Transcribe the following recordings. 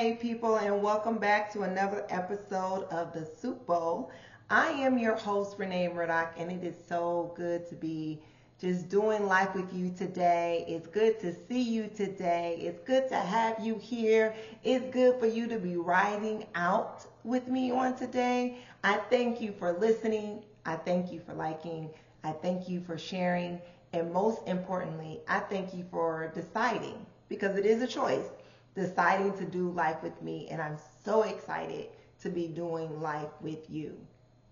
Hey people, and welcome back to another episode of the Soup Bowl. I am your host, Renee Murdoch, and it is so good to be just doing life with you today. It's good to see you today. It's good to have you here. It's good for you to be riding out with me on today. I thank you for listening. I thank you for liking. I thank you for sharing. And most importantly, I thank you for deciding, because it is a choice, deciding to do life with me. And I'm so excited to be doing life with you,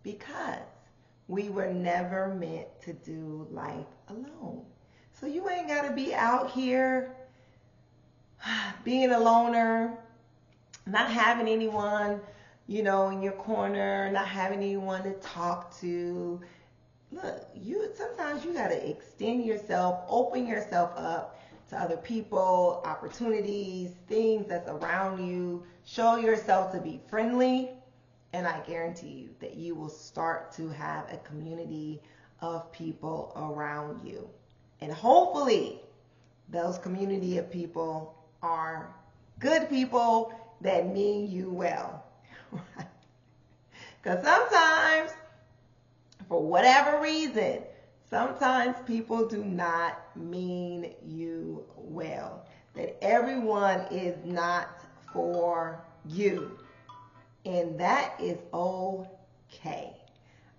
because we were never meant to do life alone. So you ain't got to be out here being a loner, not having anyone, in your corner, not having anyone to talk to. Look, sometimes you got to extend yourself, open yourself up to other people, opportunities, things that's around you. Show yourself to be friendly, and I guarantee you that you will start to have a community of people around you. And hopefully those community of people are good people that mean you well. Because sometimes, for whatever reason, sometimes people do not mean you well. That everyone is not for you. And that is okay.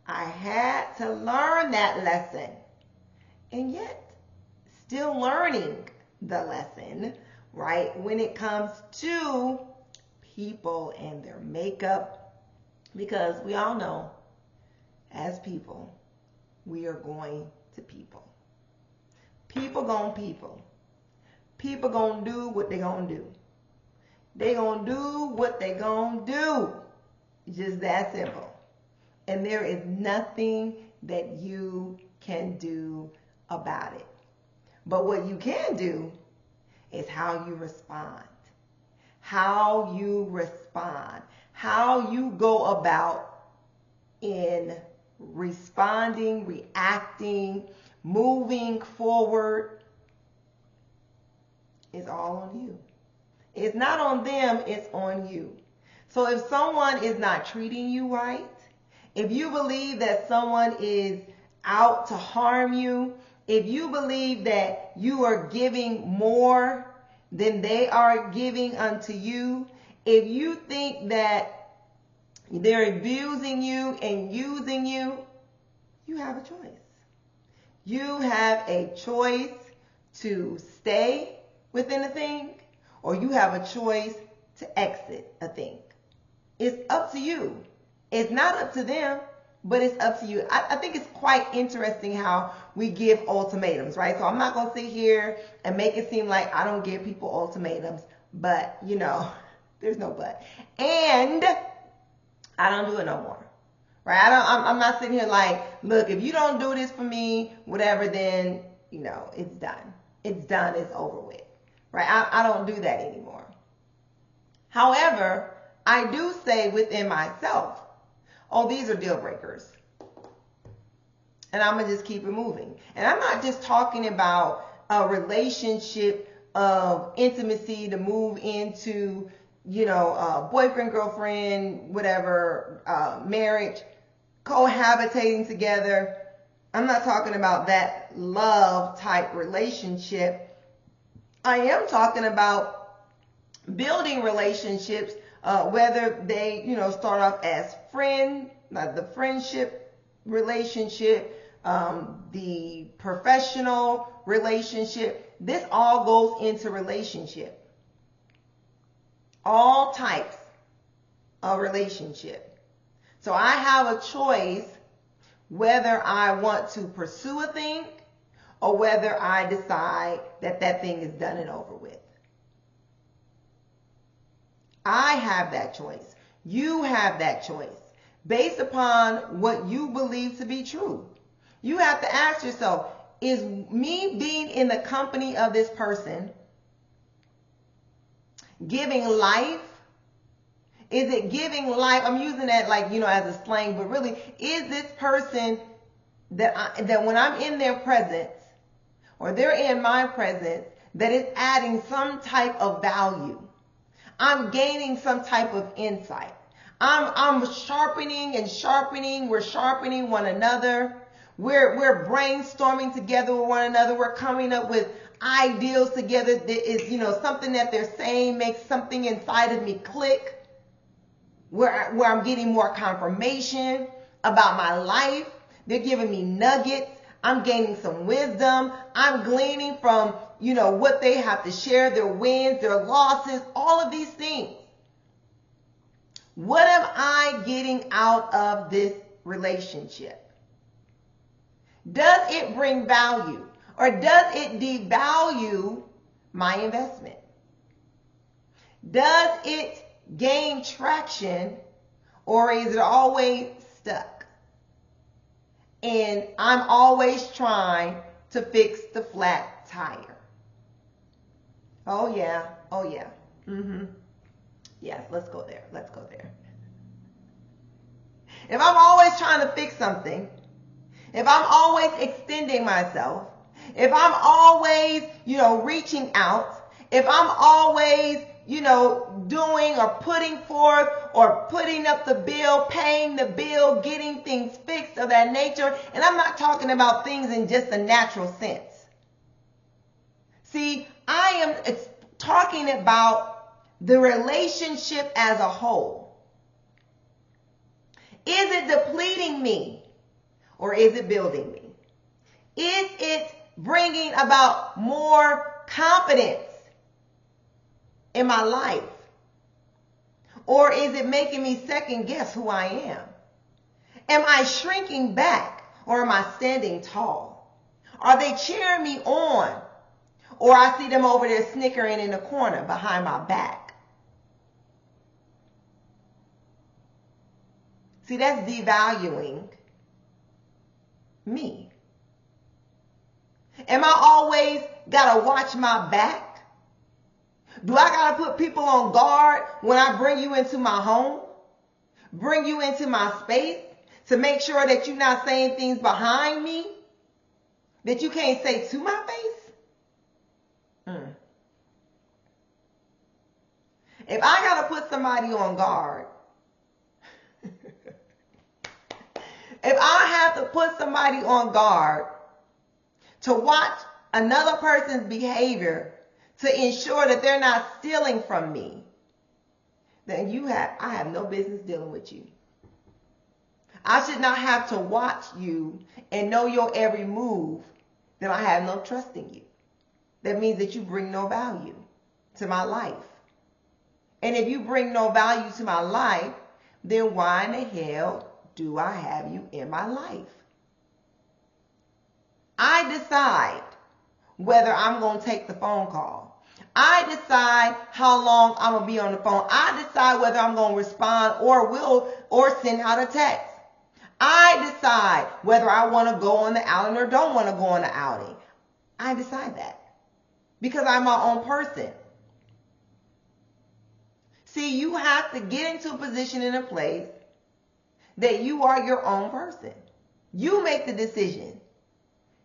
I had to learn that lesson. And yet, still learning the lesson, right? When it comes to people and their makeup. Because we all know, as people, we are going to people. People gon' people. People gon' do what they gon' do. They gon' do what they gon' do. Just that simple. And there is nothing that you can do about it. But what you can do is how you respond. How you respond. How you go about in responding, reacting, moving forward. Is all on you. It's not on them, it's on you. So if someone is not treating you right, if you believe that someone is out to harm you, if you believe that you are giving more than they are giving unto you, if you think that they're abusing you and using you, you have a choice. You have a choice to stay within a thing, or you have a choice to exit a thing. It's up to you. It's not up to them, but it's up to you. I think it's quite interesting how we give ultimatums, right? So I'm not going to sit here and make it seem like I don't give people ultimatums, but, there's no but. And I don't do it no more, right? I'm not sitting here like, look, if you don't do this for me, whatever, then, it's done. It's done. It's over with, right? I don't do that anymore. However, I do say within myself, oh, these are deal breakers. And I'm going to just keep it moving. And I'm not just talking about a relationship of intimacy to move into, boyfriend, girlfriend, whatever, marriage, cohabitating together. I'm not talking about that love type relationship. I am talking about building relationships, whether they, start off as friend, the friendship relationship, the professional relationship. This all goes into relationship. All types of relationship. So I have a choice whether I want to pursue a thing or whether I decide that that thing is done and over with. I have that choice. You have that choice based upon what you believe to be true. You have to ask yourself, is me being in the company of this person giving life? Is it giving life? I'm using that like, as a slang, but really, is this person that when I'm in their presence or they're in my presence, that it's adding some type of value? I'm gaining some type of insight. I'm sharpening and sharpening. We're sharpening one another. We're brainstorming together with one another. We're coming up with ideals together that is, something that they're saying makes something inside of me click. Where I'm getting more confirmation about my life. They're giving me nuggets. I'm gaining some wisdom. I'm gleaning from, what they have to share, their wins, their losses, all of these things. What am I getting out of this relationship? Does it bring value, or does it devalue my investment? Does it gain traction, or is it always stuck? And I'm always trying to fix the flat tire. Oh yeah. Yes, let's go there. If I'm always trying to fix something, if I'm always extending myself, if I'm always, reaching out, if I'm always, doing or putting forth or putting up the bill, paying the bill, getting things fixed of that nature, and I'm not talking about things in just a natural sense. See, I am talking about the relationship as a whole. Is it depleting me, or is it building me? Is it bringing about more confidence in my life? Or is it making me second guess who I am? Am I shrinking back, or am I standing tall? Are they cheering me on, or I see them over there snickering in the corner behind my back? See, that's devaluing me. Am I always got to watch my back? Do I got to put people on guard when I bring you into my home? Bring you into my space to make sure that you're not saying things behind me that you can't say to my face? If I got to put somebody on guard, if I have to put somebody on guard to watch another person's behavior to ensure that they're not stealing from me, then I have no business dealing with you. I should not have to watch you and know your every move. Then I have no trust in you. That means that you bring no value to my life. And if you bring no value to my life, then why in the hell do I have you in my life? I decide whether I'm going to take the phone call. I decide how long I'm going to be on the phone. I decide whether I'm going to respond or send out a text. I decide whether I want to go on the outing or don't want to go on the outing. I decide that because I'm my own person. See, you have to get into a position in a place that you are your own person. You make the decision.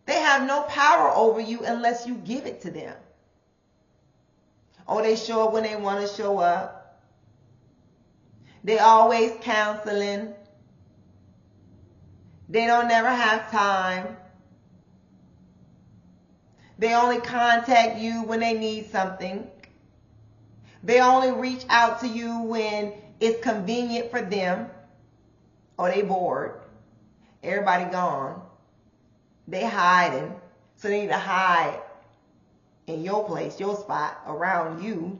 They have no power over you unless you give it to them. Oh, they show up when they want to show up. They always counseling. They don't never have time. They only contact you when they need something. They only reach out to you when it's convenient for them. Or they bored. Everybody gone. They hiding. So they need to hide in your place, your spot, around you.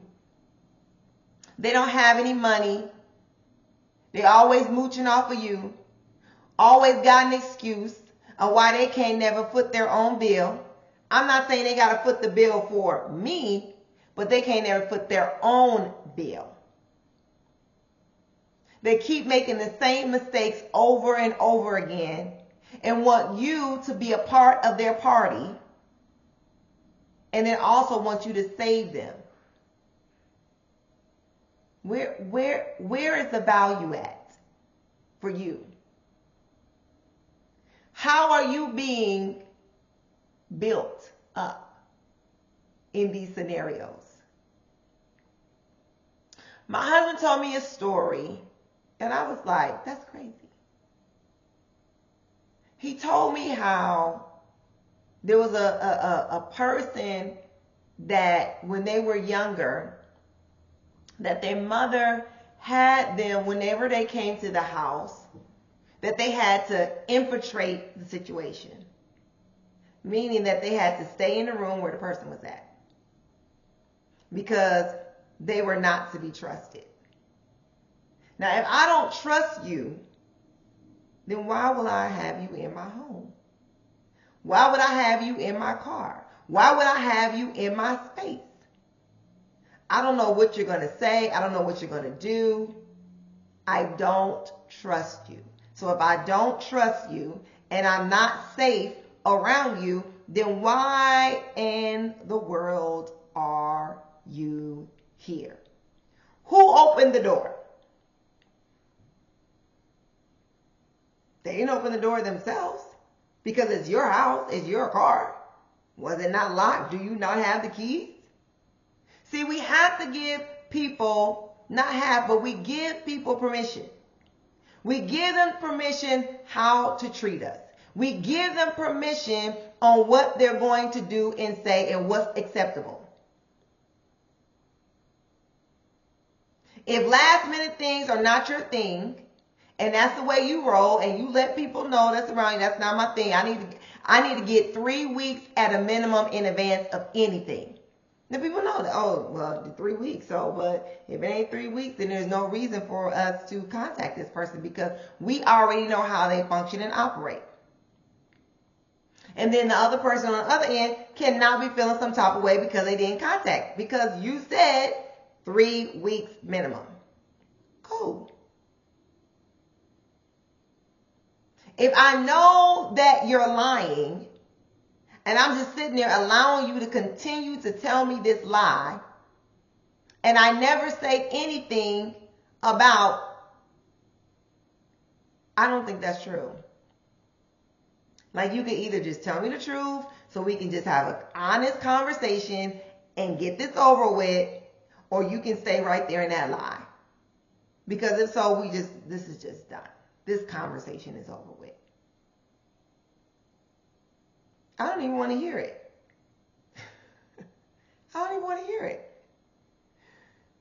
They don't have any money. They always mooching off of you. Always got an excuse of why they can't never foot their own bill. I'm not saying they got to foot the bill for me, but they can't never foot their own bill. They keep making the same mistakes over and over again and want you to be a part of their party, and then also want you to save them. Where is the value at for you? How are you being built up in these scenarios? My husband told me a story, and I was like, that's crazy. He told me how there was a person that when they were younger, that their mother had them, whenever they came to the house, that they had to infiltrate the situation. Meaning that they had to stay in the room where the person was at. Because they were not to be trusted. Now, if I don't trust you, then why will I have you in my home? Why would I have you in my car? Why would I have you in my space? I don't know what you're going to say. I don't know what you're going to do. I don't trust you. So if I don't trust you and I'm not safe around you, then why in the world are you here? Who opened the door? They didn't open the door themselves because it's your house, it's your car. Was it not locked? Do you not have the keys? See, we have to give people, but we give people permission. We give them permission how to treat us. We give them permission on what they're going to do and say and what's acceptable. If last minute things are not your thing, and that's the way you roll, and you let people know that's around you, that's not my thing. I need to get 3 weeks at a minimum in advance of anything. Now people know that, oh, well, 3 weeks. So, but if it ain't 3 weeks, then there's no reason for us to contact this person because we already know how they function and operate. And then the other person on the other end cannot be feeling some type of way because they didn't contact. Because you said 3 weeks minimum. Cool. If I know that you're lying, and I'm just sitting there allowing you to continue to tell me this lie, and I never say anything about, I don't think that's true. Like, you can either just tell me the truth so we can just have an honest conversation and get this over with, or you can stay right there in that lie. Because if so, this is just done. This conversation is over with. I don't even want to hear it. I don't even want to hear it.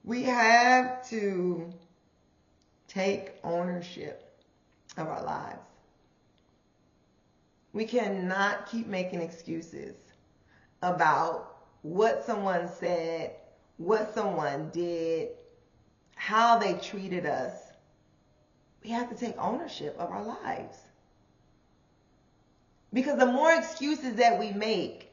We have to take ownership of our lives. We cannot keep making excuses about what someone said, what someone did, how they treated us. We have to take ownership of our lives. Because the more excuses that we make,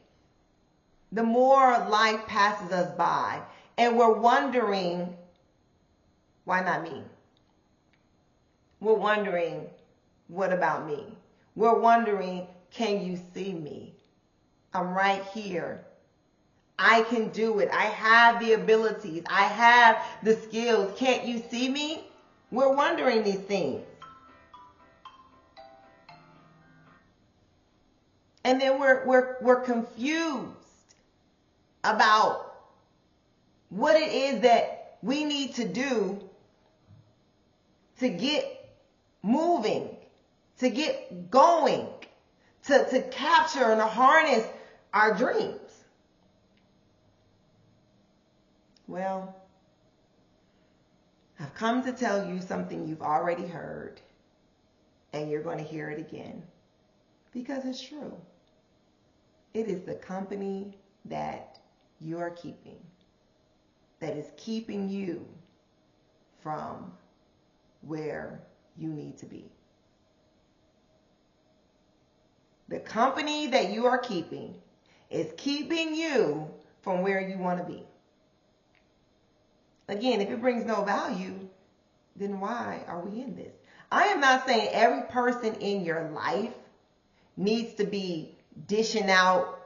the more life passes us by. And we're wondering, why not me? We're wondering, what about me? We're wondering, can you see me? I'm right here. I can do it. I have the abilities. I have the skills. Can't you see me? We're wondering these things. And then we're confused about what it is that we need to do to get moving, to get going, to capture and to harness our dreams. Well, I've come to tell you something you've already heard, and you're going to hear it again because it's true. It is the company that you are keeping that is keeping you from where you need to be. The company that you are keeping is keeping you from where you want to be. Again, if it brings no value, then why are we in this? I am not saying every person in your life needs to be dishing out,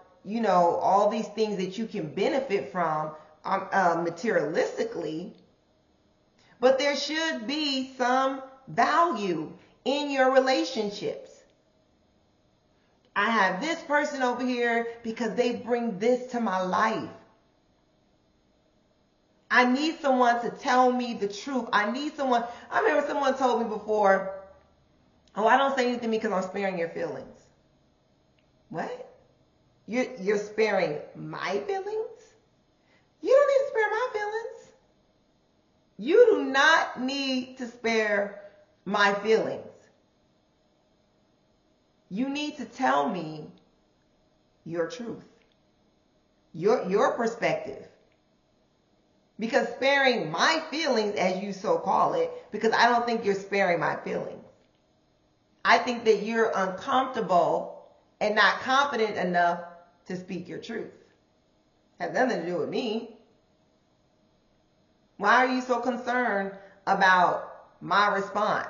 all these things that you can benefit from materialistically. But there should be some value in your relationships. I have this person over here because they bring this to my life. I need someone to tell me the truth. I remember someone told me before, oh, I don't say anything to me because I'm sparing your feelings. What? You're sparing my feelings? You don't need to spare my feelings. You do not need to spare my feelings. You need to tell me your truth, your perspective. Because sparing my feelings, as you so call it, because I don't think you're sparing my feelings. I think that you're uncomfortable and not confident enough to speak your truth. Has nothing to do with me. Why are you so concerned about my response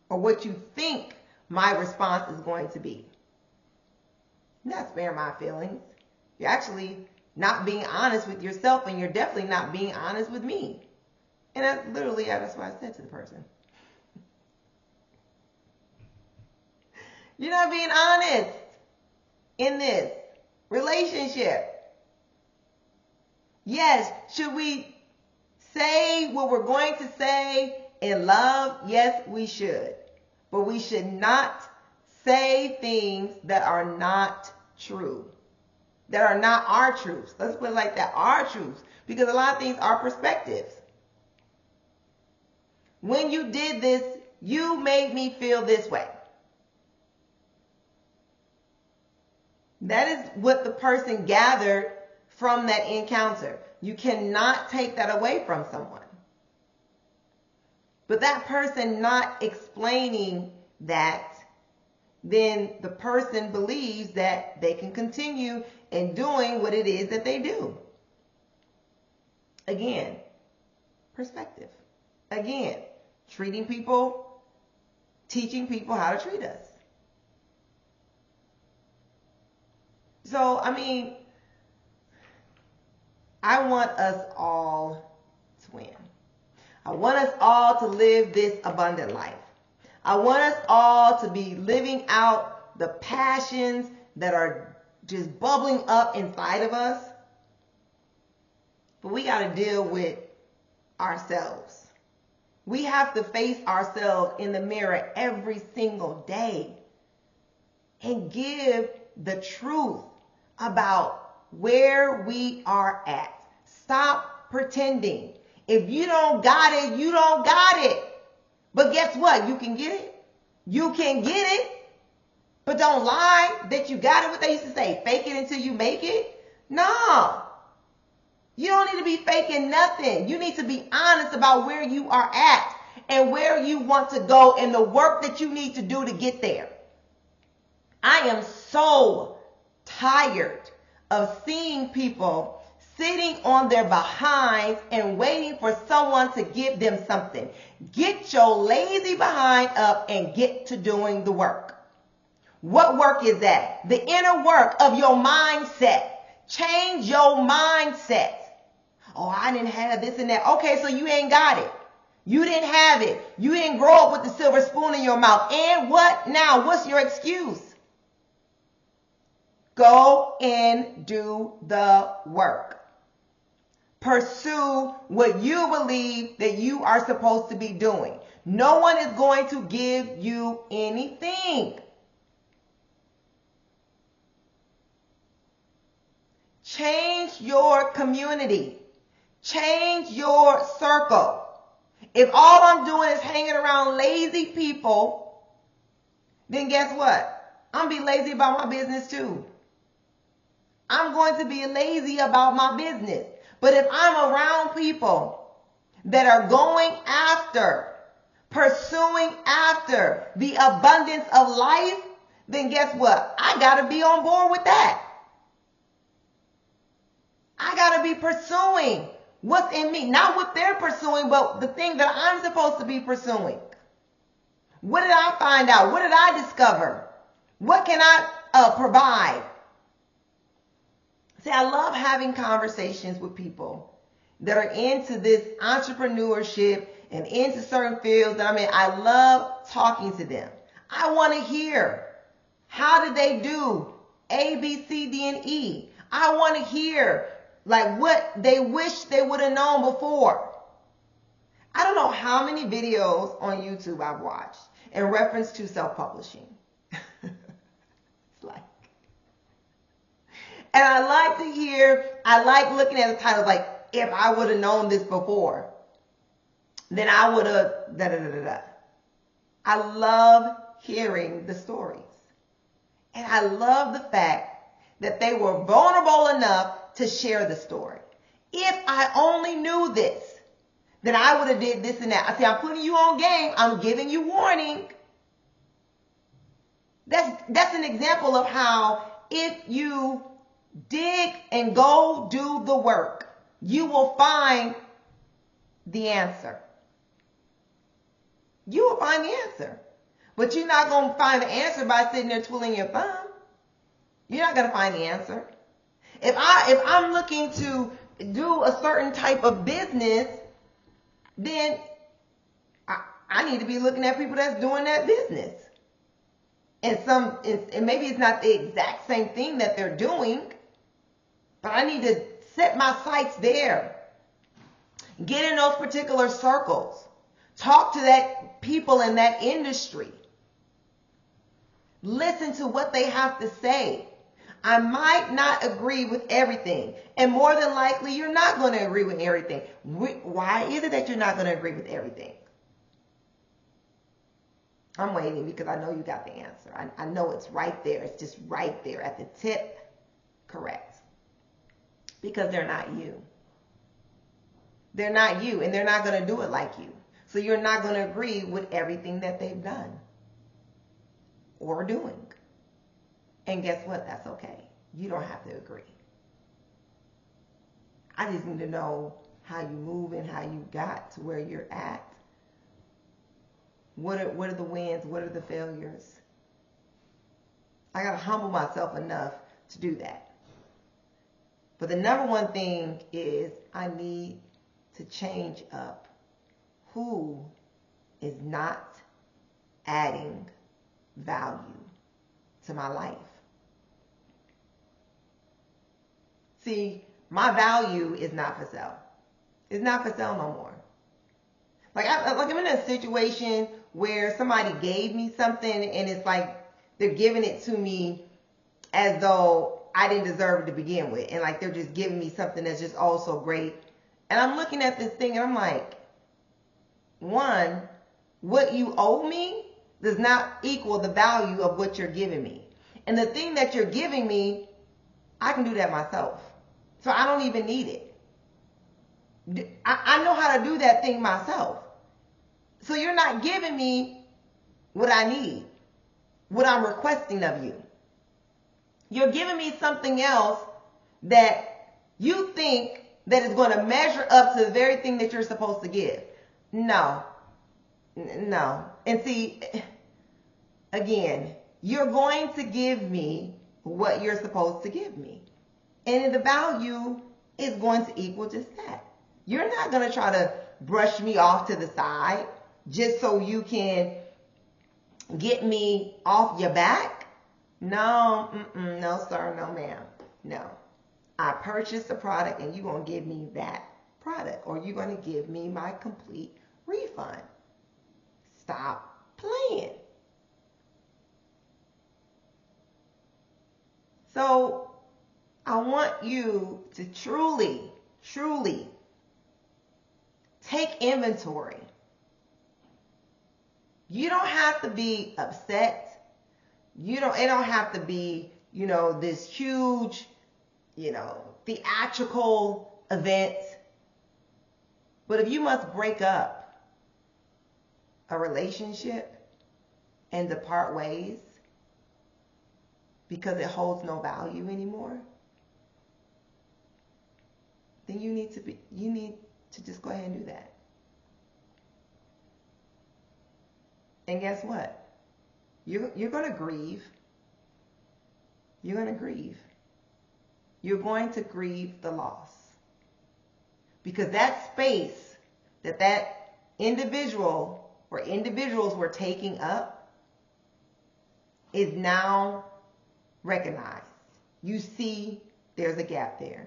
or what you think my response is going to be? You're not sparing my feelings. You're actually not being honest with yourself, and you're definitely not being honest with me. And that's what I said to the person. You're not being honest in this relationship. Yes, should we say what we're going to say in love? Yes, we should. But we should not say things that are not true, that are not our truths. Let's put it like that, our truths. Because a lot of things are perspectives. When you did this, you made me feel this way. That is what the person gathered from that encounter. You cannot take that away from someone. But that person not explaining that, then the person believes that they can continue in doing what it is that they do. Again, perspective. Again, treating people, teaching people how to treat us. So, I want us all to win. I want us all to live this abundant life. I want us all to be living out the passions that are just bubbling up inside of us. But we got to deal with ourselves. We have to face ourselves in the mirror every single day and give the truth about where we are at. Stop pretending. If you don't got it, you don't got it. But guess what? You can get it. You can get it. But don't lie that you got it. What they used to say, fake it until you make it. No. You don't need to be faking nothing. You need to be honest about where you are at and where you want to go and the work that you need to do to get there. I am so tired of seeing people sitting on their behinds and waiting for someone to give them something. Get your lazy behind up and get to doing the work. What work is that? The inner work of your mindset. Change your mindset. Oh, I didn't have this and that. Okay, so you ain't got it. You didn't have it. You didn't grow up with the silver spoon in your mouth. And what now? What's your excuse? Go and do the work. Pursue what you believe that you are supposed to be doing. No one is going to give you anything. Change your community. Change your circle. If all I'm doing is hanging around lazy people, then guess what? I'm going to be lazy about my business too. I'm going to be lazy about my business. But if I'm around people that are going after, pursuing after the abundance of life, then guess what? I got to be on board with that. I got to be pursuing what's in me. Not what they're pursuing, but the thing that I'm supposed to be pursuing. What did I find out? What did I discover? What can I provide? See, I love having conversations with people that are into this entrepreneurship and into certain fields that I'm in. I love talking to them. I want to hear, how did they do A, B, C, D, and E? I want to hear like what they wish they would have known before. I don't know how many videos on YouTube I've watched in reference to self-publishing. It's like, and I like looking at the titles, like, if I would have known this before, then I would have da da da da da. I love hearing the stories. And I love the fact that they were vulnerable enough to share the story. If I only knew this, then I would have did this and that. I say, I'm putting you on game. I'm giving you warning. That's an example of how if you dig and go do the work, you will find the answer. You will find the answer. But you're not going to find the answer by sitting there twiddling your thumb. You're not going to find the answer. If I'm looking to do a certain type of business, then I need to be looking at people that's doing that business. And maybe it's not the exact same thing that they're doing, but I need to set my sights there. Get in those particular circles. Talk to that people in that industry. Listen to what they have to say. I might not agree with everything. And more than likely, you're not going to agree with everything. Why is it that you're not going to agree with everything? I'm waiting because I know you got the answer. I know it's right there. It's just right there at the tip. Correct. Because they're not you. They're not you, and they're not going to do it like you. So you're not going to agree with everything that they've done or doing. And guess what? That's okay. You don't have to agree. I just need to know how you move and how you got to where you're at. What are the wins? What are the failures? I got to humble myself enough to do that. But the number one thing is I need to change up who is not adding value to my life. See, my value is not for sale. It's not for sale no more. Like I'm in a situation where somebody gave me something and it's like they're giving it to me as though I didn't deserve it to begin with. And like they're just giving me something that's just all so great. And I'm looking at this thing and I'm like, one, what you owe me does not equal the value of what you're giving me. And the thing that you're giving me, I can do that myself. So I don't even need it. I know how to do that thing myself. So you're not giving me what I need, what I'm requesting of you. You're giving me something else that you think that is going to measure up to the very thing that you're supposed to give. No. And see, again, you're going to give me what you're supposed to give me. And the value is going to equal just that. You're not going to try to brush me off to the side just so you can get me off your back. No, no, sir, no, ma'am. No. I purchased a product and you're going to give me that product or you're going to give me my complete refund. Stop playing. So I want you to truly take inventory. You don't have to be upset. It don't have to be, this huge, theatrical event. But if you must break up a relationship and depart ways because it holds no value anymore, then you need to just go ahead and do that. And guess what? You're going to grieve. You're going to grieve. You're going to grieve the loss. Because that space that individual or individuals were taking up is now recognized. You see there's a gap there.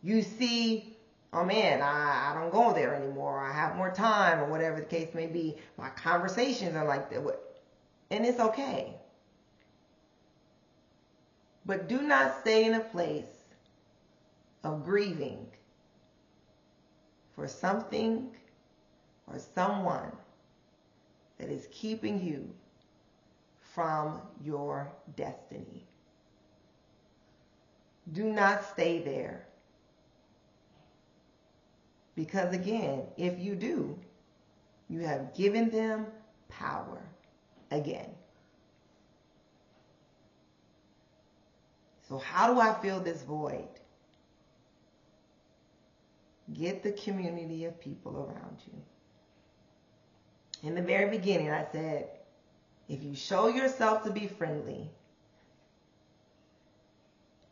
You see, oh man, I don't go there anymore. I have more time, or whatever the case may be. My conversations are like that. And it's okay. But do not stay in a place of grieving for something or someone that is keeping you from your destiny. Do not stay there. Because again, if you do, you have given them power again. So how do I fill this void? Get the community of people around you. In the very beginning, I said, if you show yourself to be friendly,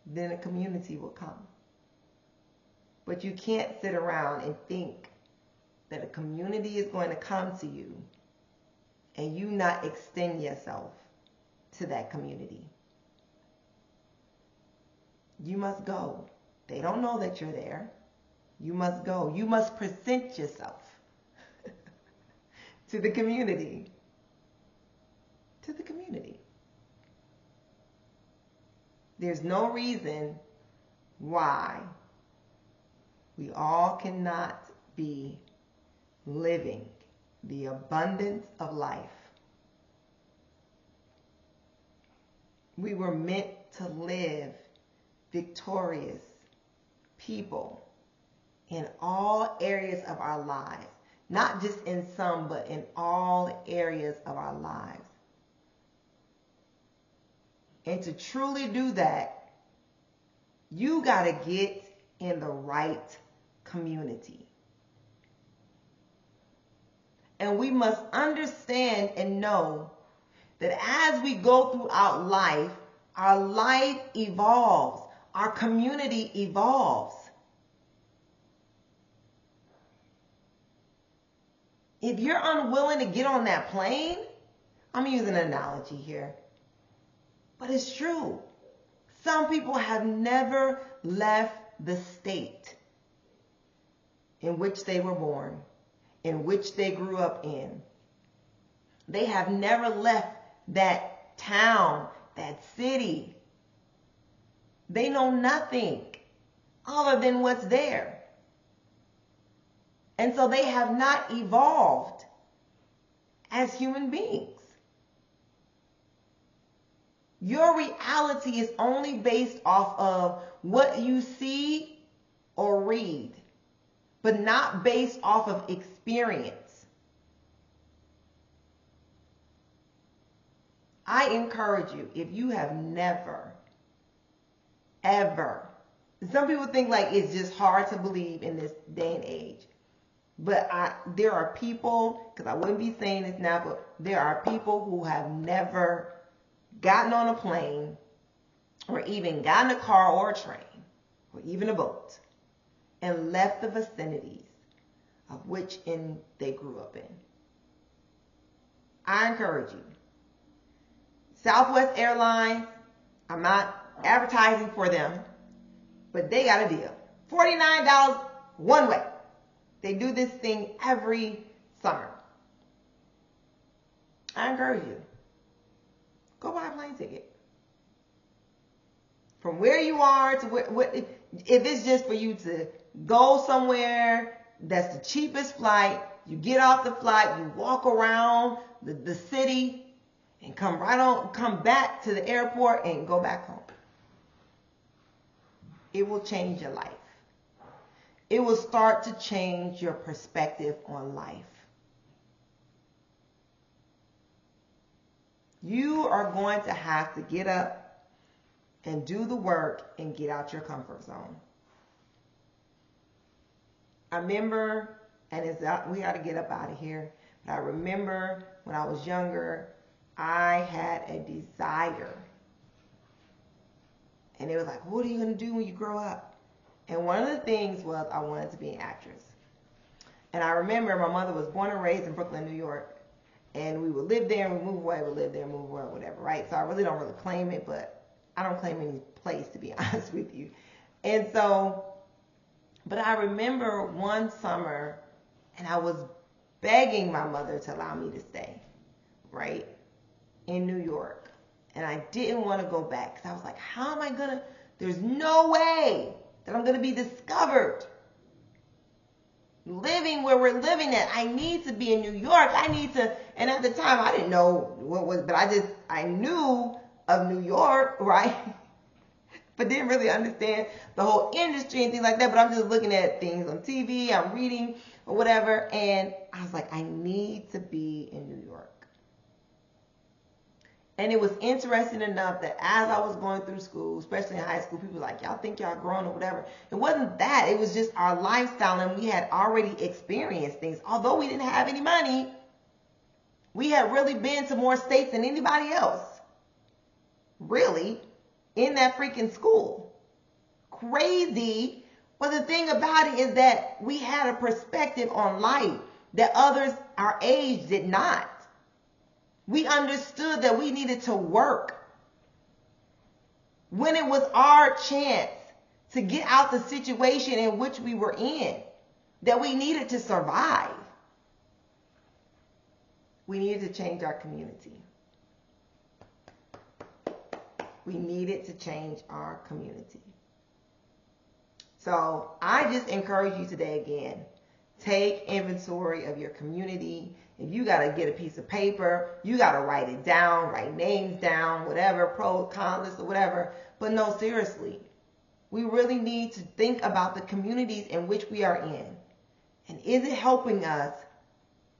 then a community will come. But you can't sit around and think that a community is going to come to you and you not extend yourself to that community. You must go. They don't know that you're there. You must go. You must present yourself to the community. To the community. There's no reason why we all cannot be living the abundance of life. We were meant to live victorious people in all areas of our lives. Not just in some, but in all areas of our lives. And to truly do that, you got to get in the right community. And we must understand and know that as we go throughout life, our life evolves. Our community evolves. If you're unwilling to get on that plane, I'm using an analogy here, but it's true. Some people have never left the state in which they were born, in which they grew up in. They have never left that town, that city. They know nothing other than what's there. And so they have not evolved as human beings. Your reality is only based off of what you see or read, but not based off of experience. I encourage you, if you have never, ever, some people think like it's just hard to believe in this day and age. But there are people, because I wouldn't be saying this now, but there are people who have never gotten on a plane or even gotten a car or a train or even a boat and left the vicinities of which they grew up in. I encourage you. Southwest Airlines, I'm not advertising for them, but they got a deal. $49 one way. They do this thing every summer. I encourage you. Go buy a plane ticket. From where you are to if it's just for you to go somewhere that's the cheapest flight, you get off the flight, you walk around the city and come back to the airport and go back home. It will change your life. It will start to change your perspective on life. You are going to have to get up and do the work and get out your comfort zone. I remember, and we got to get up out of here, but I remember when I was younger, I had a desire. And it was like, what are you going to do when you grow up? And one of the things was I wanted to be an actress. And I remember my mother was born and raised in Brooklyn, New York. And we would live there and we move away, we live there, move away, whatever, right? So I really don't claim it, but I don't claim any place, to be honest with you. And so But I remember one summer, and I was begging my mother to allow me to stay, right, in New York. And I didn't want to go back because I was like, how am I going to, there's no way that I'm going to be discovered living where we're living at. I need to be in New York. I need to, and at the time I didn't know what was, but I knew of New York, right? But didn't really understand the whole industry and things like that. But I'm just looking at things on TV, I'm reading or whatever, and I was like, I need to be in New York. And it was interesting enough that as I was going through school, especially in high school, people were like, y'all think y'all grown or whatever. It wasn't that. It was just our lifestyle, and we had already experienced things. Although we didn't have any money, we had really been to more states than anybody else, really, in that freaking school. Crazy. But the thing about it is that we had a perspective on life that others our age did not. We understood that we needed to work when it was our chance to get out the situation in which we were in, that we needed to survive. We needed to change our community. We needed to change our community. So I just encourage you today again, take inventory of your community. If you got to get a piece of paper, you got to write it down, write names down, whatever, pros, cons list or whatever. But no, seriously, we really need to think about the communities in which we are in. And is it helping us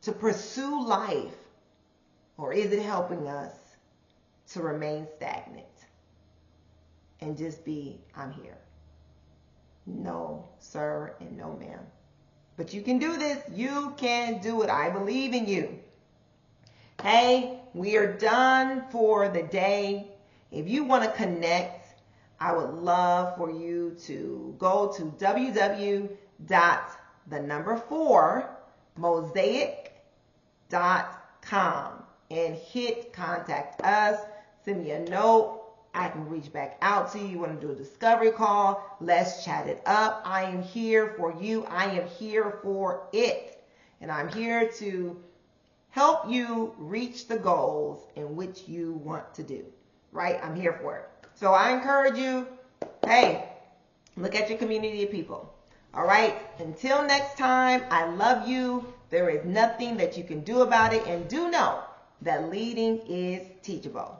to pursue life, or is it helping us to remain stagnant and just be, I'm here? No, sir, and no, ma'am. But you can do this. You can do it. I believe in you. Hey, we are done for the day. If you want to connect, I would love for you to go to www.4mosaic.com and hit contact us. Send me a note. I can reach back out to you. You want to do a discovery call? Let's chat it up. I am here for you. I am here for it. And I'm here to help you reach the goals in which you want to do. Right? I'm here for it. So I encourage you, hey, look at your community of people. All right? Until next time, I love you. There is nothing that you can do about it. And do know that leading is teachable.